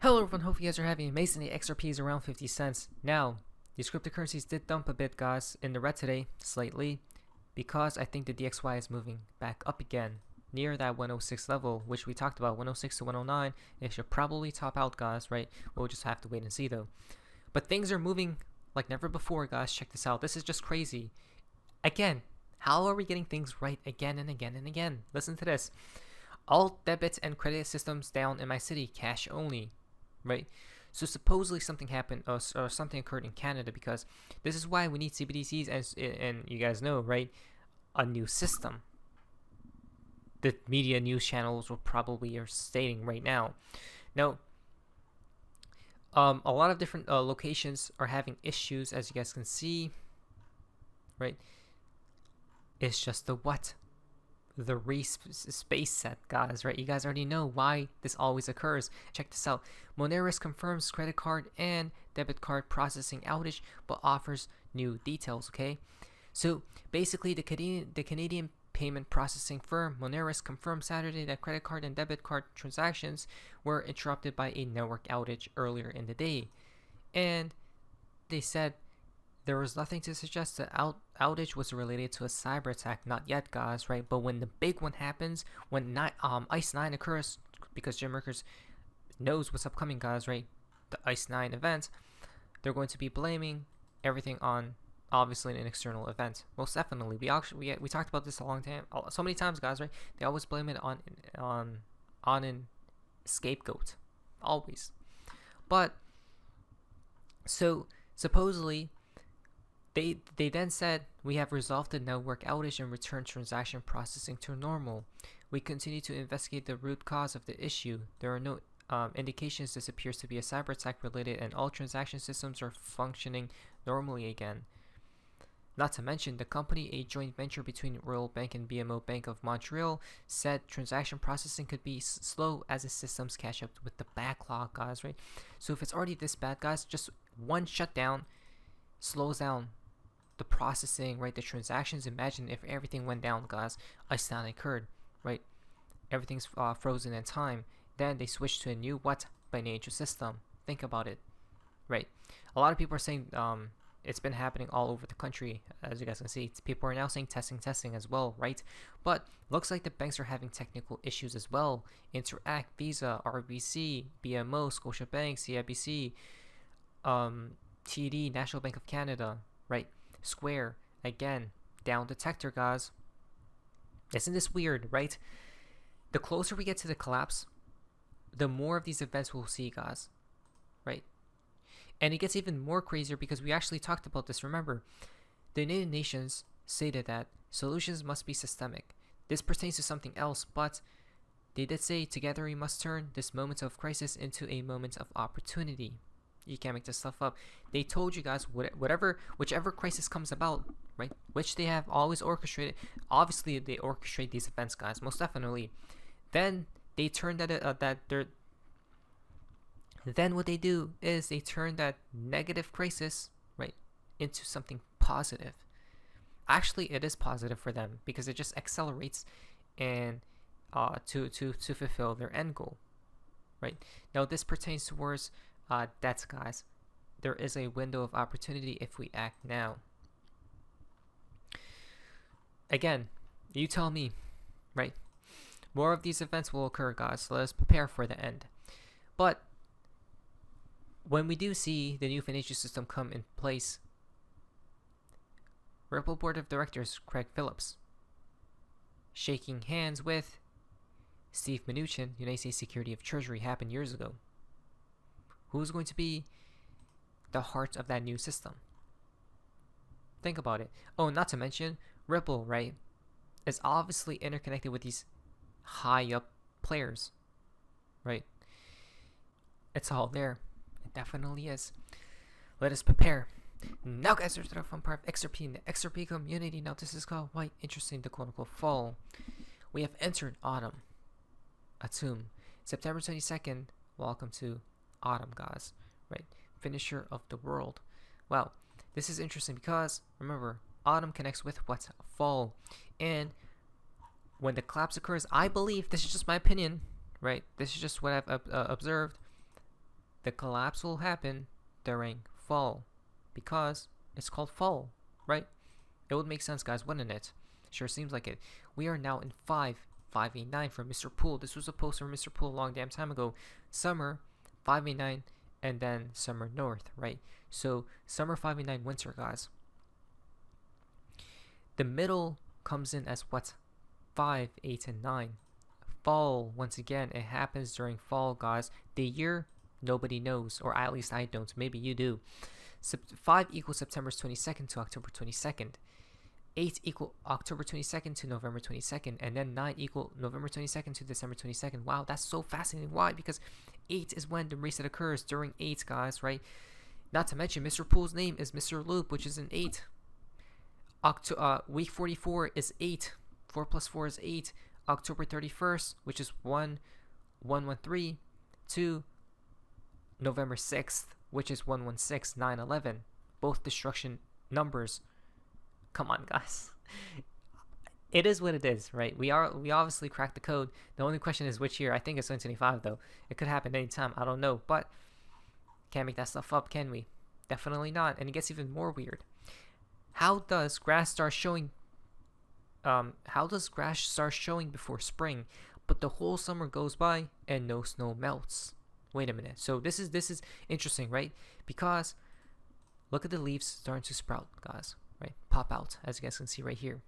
Hello everyone, hope you guys are having an amazing day. XRP is around 50 cents. Now, these cryptocurrencies did dump a bit, guys, in the red today, slightly, because I think the DXY is moving back up again, near that 106 level, which we talked about, 106 to 109. It should probably top out, guys, right? We'll just have to wait and see, though. But things are moving like never before, guys. Check this out. This is just crazy. Again, how are we getting things right again and again and again? Listen to this. All debit and credit systems down in my city, cash only. Right, so supposedly something happened or something occurred in Canada, because this is why we need CBDCs, and you guys know, right, a new system. The media news channels will probably are stating right now. Now, a lot of different locations are having issues, as you guys can see. Right, it's just the what? The space set, guys, right? You guys already know why this always occurs. Check this out. Moneris confirms credit card and debit card processing outage, but offers new details. Okay, so basically the Canadian payment processing firm Moneris confirmed Saturday that credit card and debit card transactions were interrupted by a network outage earlier in the day, and they said there was nothing to suggest the outage was related to a cyber attack. Not yet, guys, right? But when the big one happens, when ICE 9 occurs, because Jim Merkers knows what's upcoming, guys, right? The ICE 9 event, they're going to be blaming everything on, obviously, an external event. Most definitely. We talked about this a long time, so many times, guys, right? They always blame it on an scapegoat, always. But so supposedly, They then said, we have resolved the network outage and returned transaction processing to normal. We continue to investigate the root cause of the issue. There are no indications this appears to be a cyber attack related, and all transaction systems are functioning normally again. Not to mention, the company, a joint venture between Royal Bank and BMO Bank of Montreal, said transaction processing could be slow as the systems catch up with the backlog, guys, right? So if it's already this bad, guys, just one shutdown slows down the processing, right? The transactions. Imagine if everything went down, guys. ICE 9 occurred, right? Everything's frozen in time. Then they switch to a new what? Financial system. Think about it, right? A lot of people are saying it's been happening all over the country, as you guys can see. People are now saying testing as well, right? But looks like the banks are having technical issues as well. Interact, Visa, RBC, BMO, Scotiabank, CIBC, TD, National Bank of Canada, right? Square, again, down detector, guys. Isn't this weird, right? The closer we get to the collapse, the more of these events we'll see, guys, right? And it gets even more crazier because we actually talked about this. Remember, the United Nations stated that solutions must be systemic. This pertains to something else, but they did say together we must turn this moment of crisis into a moment of opportunity. You can't make this stuff up. They told you guys, whichever crisis comes about, right, which they have always orchestrated. Obviously, they orchestrate these events, guys, most definitely. Then they turn Then what they do is they turn that negative crisis, right, into something positive. Actually, it is positive for them because it just accelerates and to fulfill their end goal, right? Now this pertains towards debts, guys. There is a window of opportunity if we act now. Again, you tell me, right? More of these events will occur, guys, so let us prepare for the end. But when we do see the new financial system come in place, Ripple Board of Directors Craig Phillips shaking hands with Steve Mnuchin, United States Secretary of Treasury, happened years ago. Who's going to be the heart of that new system? Think about it. Oh, not to mention, Ripple, right, is obviously interconnected with these high up players, right? It's all there. It definitely is. Let us prepare. Now, guys, there's a fun part of XRP in the XRP community. Now, this is called Why Interesting the Quote-Unquote Fall. We have entered autumn. Atum. September 22nd. Welcome to autumn, guys, right? Finisher of the world. Well, this is interesting because remember, autumn connects with what? Fall. And when the collapse occurs, I believe, this is just my opinion, right? This is just what I've observed. the collapse will happen during fall because it's called fall, right? It would make sense, guys, wouldn't it? Sure seems like it. We are now in 589 from Mr. Pool. This was a post from Mr. Pool a long damn time ago. Summer 589 and then summer north, right? So summer 589, winter, guys. The middle comes in as what? 5, 8, and 9. Fall, once again, it happens during fall, guys. The year, nobody knows, or at least I don't. Maybe you do. 5 equals September 22nd to October 22nd. 8 equal October 22nd to November 22nd. And then 9 equal November 22nd to December 22nd. Wow, that's so fascinating. Why? Because 8 is when the reset occurs during 8, guys, right? Not to mention, Mr. Pool's name is Mr. Loop, which is an 8. Week 44 is 8. 4 plus 4 is 8. October 31st, which is 113, to November 6th, which is 116, 911. Both destruction numbers. Come on, guys. It is what it is, right? We obviously cracked the code. The only question is which year. I think it's 2025, though. It could happen anytime. I don't know, but can't make that stuff up, can we? Definitely not. And it gets even more weird. How does grass start showing before spring, but the whole summer goes by and no snow melts? Wait a minute. So this is interesting, right? Because look at the leaves starting to sprout, guys, right? Pop out, as you guys can see right here.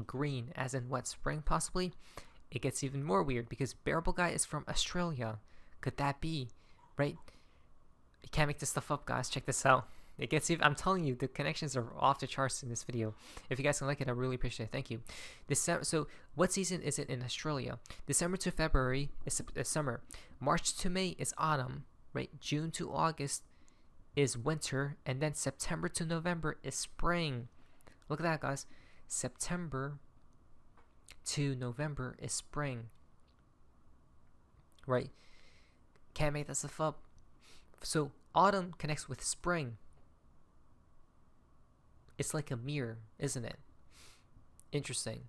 Green, as in what, spring possibly? It gets even more weird because Bearable Guy is from Australia. Could that be, right? You can't make this stuff up, guys. Check this out. It gets even, I'm telling you, the connections are off the charts in this video. If you guys can like it, I really appreciate it. Thank you. So what season is it in Australia? December to February is summer. March to May is autumn, right? June to August is winter. And then September to November is spring. Look at that, guys. September to November is spring, right? Can't make that stuff up. So autumn connects with spring. It's like a mirror, isn't it? Interesting.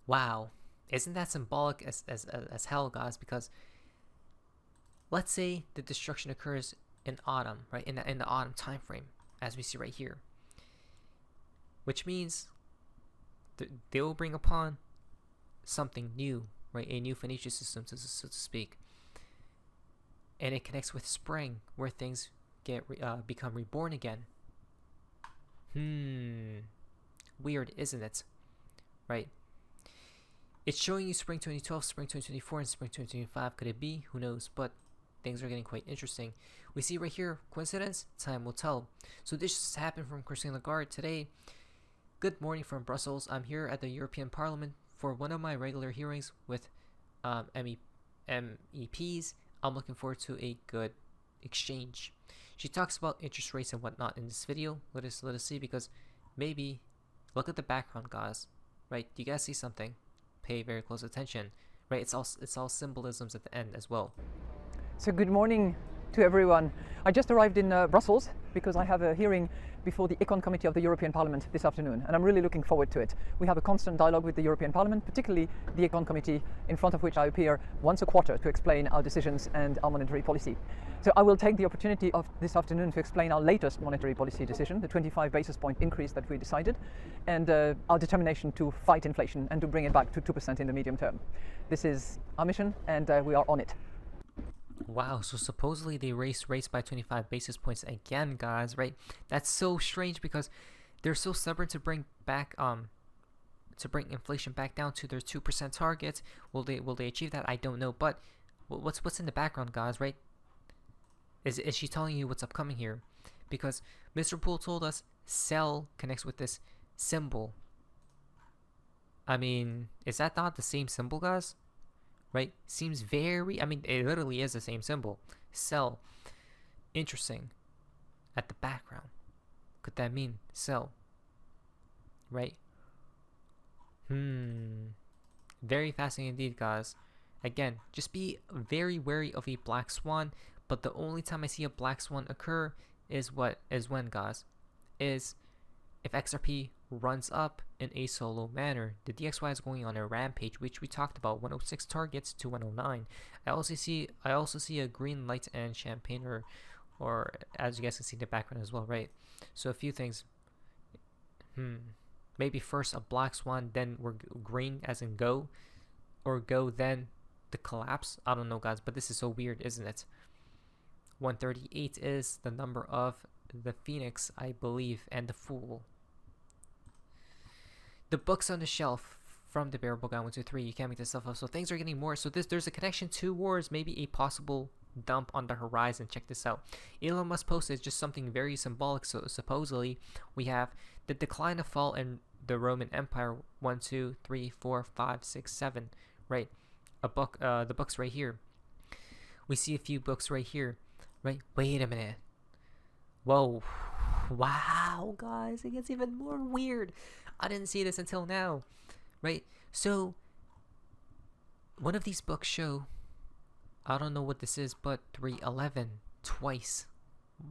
Wow. Isn't that symbolic as hell, guys? Because let's say the destruction occurs in autumn, right? In the autumn time frame, as we see right here. Which means they will bring upon something new, right? A new financial system, so to speak. And it connects with spring, where things become reborn again. Weird, isn't it? Right? It's showing you spring 2012, spring 2024, and spring 2025. Could it be? Who knows? But things are getting quite interesting. We see right here, coincidence? Time will tell. So this just happened from Christine Lagarde today. Good morning from Brussels. I'm here at the European Parliament for one of my regular hearings with MEPs. I'm looking forward to a good exchange. She talks about interest rates and whatnot in this video. Let us see, because maybe look at the background, guys. Right? Do you guys see something? Pay very close attention. Right? It's all symbolisms at the end as well. So good morning to everyone. I just arrived in Brussels because I have a hearing before the Econ Committee of the European Parliament this afternoon, and I'm really looking forward to it. We have a constant dialogue with the European Parliament, particularly the Econ Committee, in front of which I appear once a quarter to explain our decisions and our monetary policy. So I will take the opportunity of this afternoon to explain our latest monetary policy decision, the 25 basis point increase that we decided, and our determination to fight inflation and to bring it back to 2% in the medium term. This is our mission, and we are on it. Wow, so supposedly they raised rates by 25 basis points again, guys, right? That's so strange because they're so stubborn to bring back to bring inflation back down to their 2% target. Will they achieve that? I don't know. But what's in the background, guys, right? Is she telling you what's upcoming here? Because Mr. Poole told us sell connects with this symbol. I mean, is that not the same symbol, guys? Right? Seems very, I mean, it literally is the same symbol. Sell. Interesting. At the background. Could that mean sell? Right? Very fascinating indeed, guys. Again, just be very wary of a black swan. But the only time I see a black swan occur is when, guys? Is if XRP runs up in a solo manner. The DXY is going on a rampage, which we talked about. 106 targets to 109. I also see a green light and champagne, or as you guys can see in the background as well, right? So a few things. Maybe first a black swan, then we're green as in go, or go then the collapse. I don't know, guys, but this is so weird, isn't it? 138 is the number of the Phoenix, I believe, and the Fool. The books on the shelf from the bearable guy 1, 2, 3. You can't make this stuff up. So things are getting more. So there's a connection to wars, maybe a possible dump on the horizon. Check this out. Elon Musk posted just something very symbolic. So supposedly we have the decline of fall in the Roman Empire. 1, 2, 3, 4, 5, 6, 7. Right. A book. The books right here. We see a few books right here. Right. Wait a minute. Whoa. Wow, guys, it gets even more weird. I didn't see this until now. Right? So one of these books show, I don't know what this is, but 311 twice.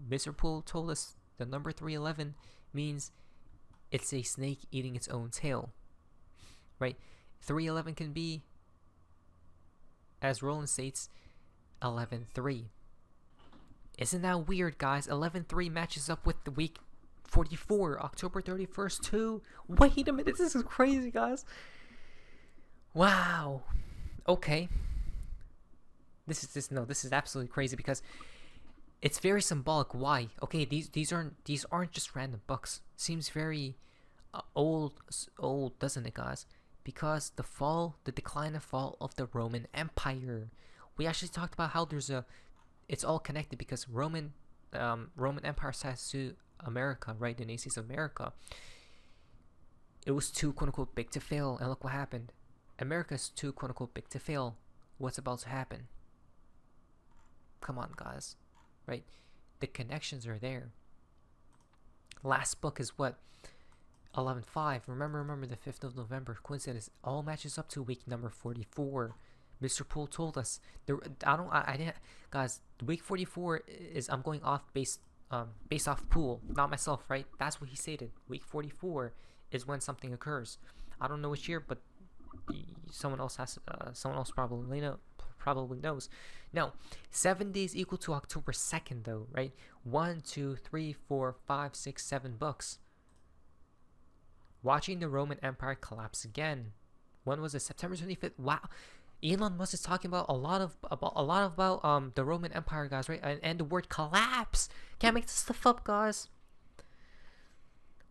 Mr. Poole told us the number 311 means it's a snake eating its own tail. Right? 311 can be, as Roland states, 11-3. Isn't that weird, guys? 11-3 matches up with the week 44, October 31st too. Wait a minute, this is crazy, guys. Wow. Okay. This is absolutely crazy because it's very symbolic. Why? Okay, these aren't just random books. Seems very old, doesn't it, guys? Because the decline and fall of the Roman Empire. We actually talked about how it's all connected because Roman Empire ties to America, right? The United States of America. It was too quote unquote big to fail, and look what happened. America's too quote unquote big to fail. What's about to happen? Come on, guys, right? The connections are there. Last book is what? 11-5. Remember the 5th of November. Coincidence. All matches up to week number 44. Mr. Poole told us I didn't, guys. Week 44 is I'm going off based off Poole, not myself, right? That's what he stated. Week 44 is when something occurs. I don't know which year, but someone else probably knows. No, 7 days equal to October 2nd, though, right? 1, 2, 3, 4, 5, 6, 7 books. Watching the Roman Empire collapse again. When was it? September 25th. Wow. Elon Musk is talking about a lot about the Roman Empire, guys, right? And the word collapse. Can't make this stuff up, guys.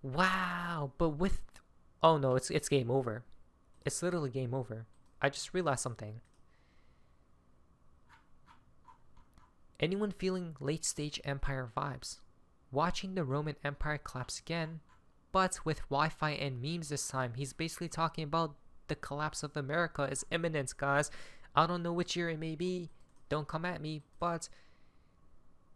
Wow. But oh no, it's game over. It's literally game over. I just realized something. Anyone feeling late stage empire vibes? Watching the Roman Empire collapse again, but with Wi-Fi and memes this time. He's basically talking about the collapse of America is imminent, guys. I don't know which year it may be. Don't come at me, but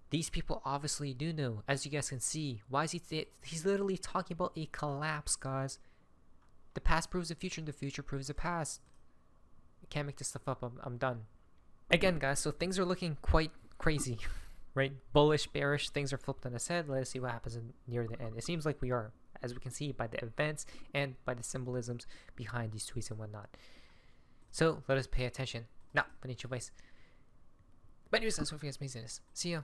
these people obviously do know. As you guys can see, why is he's literally talking about a collapse, guys. The past proves the future and the future proves the past. I can't make this stuff up. I'm done. Again, guys, so things are looking quite crazy, right? Bullish, bearish, things are flipped on its head. Let us see what happens near the end. It seems like we are, as we can see by the events and by the symbolisms behind these tweets and whatnot. So let us pay attention. Now, financial advice. But anyways, that's what you guys may see this. See ya.